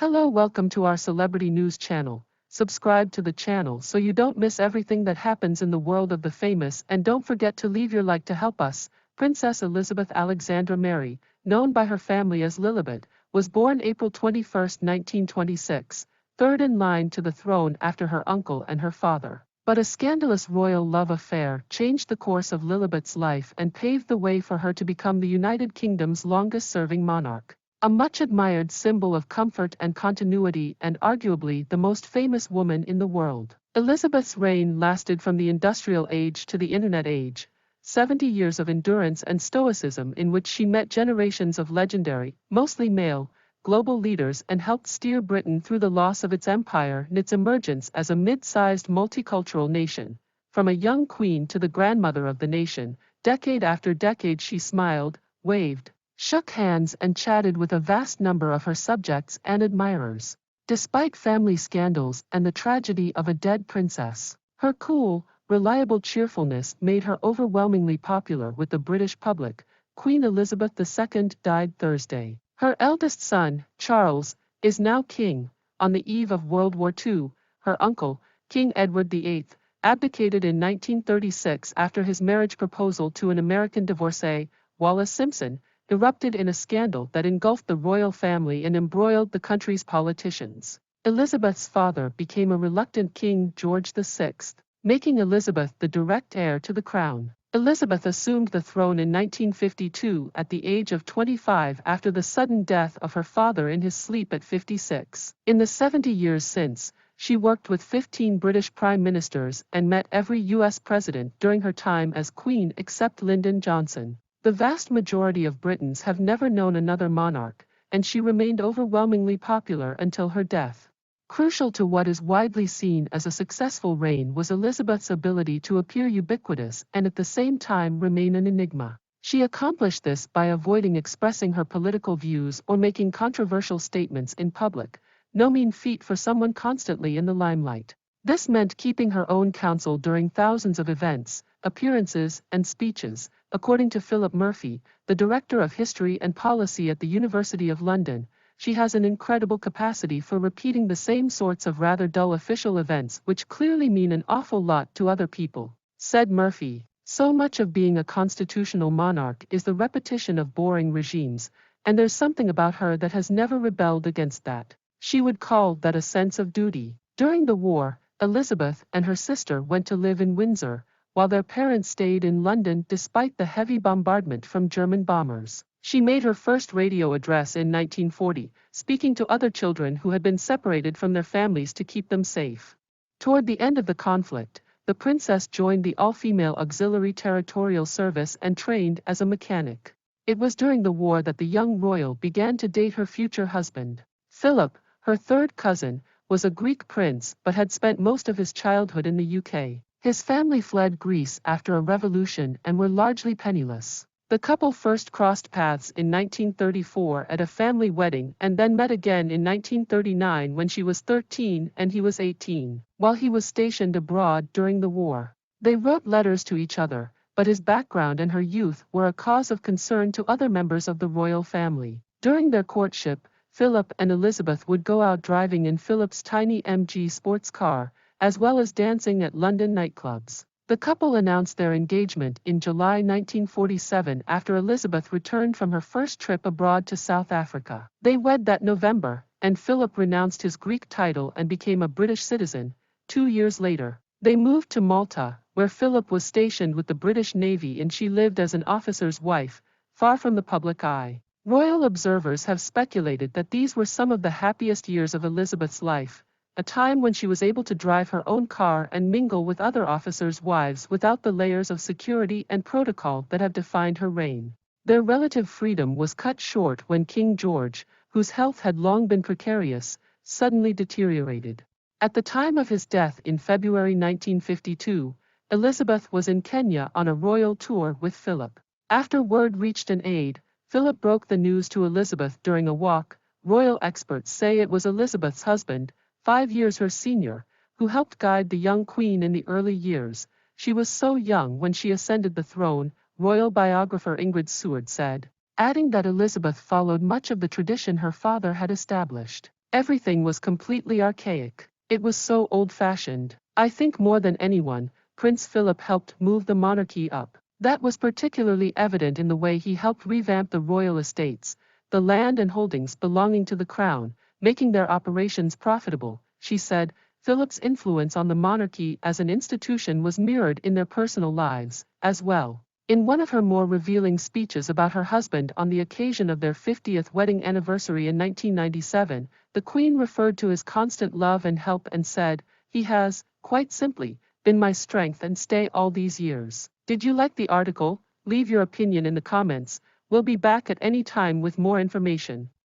Hello, welcome to our celebrity news channel. Subscribe to the channel so you don't miss everything that happens in the world of the famous, and don't forget to leave your like to help us. Princess Elizabeth Alexandra Mary, known by her family as Lilibet, was born April 21, 1926, third in line to the throne after her uncle and her father. But a scandalous royal love affair changed the course of Lilibet's life and paved the way for her to become the United Kingdom's longest-serving monarch. A much-admired symbol of comfort and continuity, and arguably the most famous woman in the world. Elizabeth's reign lasted from the industrial age to the internet age, 70 years of endurance and stoicism in which she met generations of legendary, mostly male, global leaders and helped steer Britain through the loss of its empire and its emergence as a mid-sized multicultural nation. From a young queen to the grandmother of the nation, decade after decade she smiled, waved, shook hands and chatted with a vast number of her subjects and admirers. Despite family scandals and the tragedy of a dead princess, her cool, reliable cheerfulness made her overwhelmingly popular with the British public. Queen Elizabeth II died Thursday. Her eldest son, Charles, is now king. On the eve of World War II, her uncle, King Edward VIII, abdicated in 1936 after his marriage proposal to an American divorcee, Wallis Simpson, erupted in a scandal that engulfed the royal family and embroiled the country's politicians. Elizabeth's father became a reluctant King George VI, making Elizabeth the direct heir to the crown. Elizabeth assumed the throne in 1952 at the age of 25 after the sudden death of her father in his sleep at 56. In the 70 years since, she worked with 15 British prime ministers and met every U.S. president during her time as queen except Lyndon Johnson. The vast majority of Britons have never known another monarch, and she remained overwhelmingly popular until her death. Crucial to what is widely seen as a successful reign was Elizabeth's ability to appear ubiquitous and at the same time remain an enigma. She accomplished this by avoiding expressing her political views or making controversial statements in public, no mean feat for someone constantly in the limelight. This meant keeping her own counsel during thousands of events, appearances, and speeches. According to Philip Murphy, the director of history and policy at the University of London, she has an incredible capacity for repeating the same sorts of rather dull official events which clearly mean an awful lot to other people, said Murphy. So much of being a constitutional monarch is the repetition of boring regimes, and there's something about her that has never rebelled against that. She would call that a sense of duty. During the war, Elizabeth and her sister went to live in Windsor, while their parents stayed in London despite the heavy bombardment from German bombers. She made her first radio address in 1940, speaking to other children who had been separated from their families to keep them safe. Toward the end of the conflict, the princess joined the all-female Auxiliary Territorial Service and trained as a mechanic. It was during the war that the young royal began to date her future husband. Philip, her third cousin, was a Greek prince but had spent most of his childhood in the UK. His family fled Greece after a revolution and were largely penniless. The couple first crossed paths in 1934 at a family wedding and then met again in 1939 when she was 13 and he was 18, while he was stationed abroad during the war. They wrote letters to each other, but his background and her youth were a cause of concern to other members of the royal family. During their courtship, Philip and Elizabeth would go out driving in Philip's tiny MG sports car, as well as dancing at London nightclubs. The couple announced their engagement in July 1947 after Elizabeth returned from her first trip abroad to South Africa. They wed that November, and Philip renounced his Greek title and became a British citizen. 2 years later, they moved to Malta, where Philip was stationed with the British Navy and she lived as an officer's wife, far from the public eye. Royal observers have speculated that these were some of the happiest years of Elizabeth's life, a time when she was able to drive her own car and mingle with other officers' wives without the layers of security and protocol that have defined her reign. Their relative freedom was cut short when King George, whose health had long been precarious, suddenly deteriorated. At the time of his death in February 1952, Elizabeth was in Kenya on a royal tour with Philip. After word reached an aide, Philip broke the news to Elizabeth during a walk. Royal experts say it was Elizabeth's husband, 5 years her senior, who helped guide the young queen in the early years. She was so young when she ascended the throne, royal biographer Ingrid Seward said, adding that Elizabeth followed much of the tradition her father had established. Everything was completely archaic. It was so old-fashioned. I think more than anyone, Prince Philip helped move the monarchy up. That was particularly evident in the way he helped revamp the royal estates, the land and holdings belonging to the crown, making their operations profitable. She said, Philip's influence on the monarchy as an institution was mirrored in their personal lives, as well. In one of her more revealing speeches about her husband on the occasion of their 50th wedding anniversary in 1997, the Queen referred to his constant love and help and said, "He has, quite simply, been my strength and stay all these years." Did you like the article? Leave your opinion in the comments. We'll be back at any time with more information.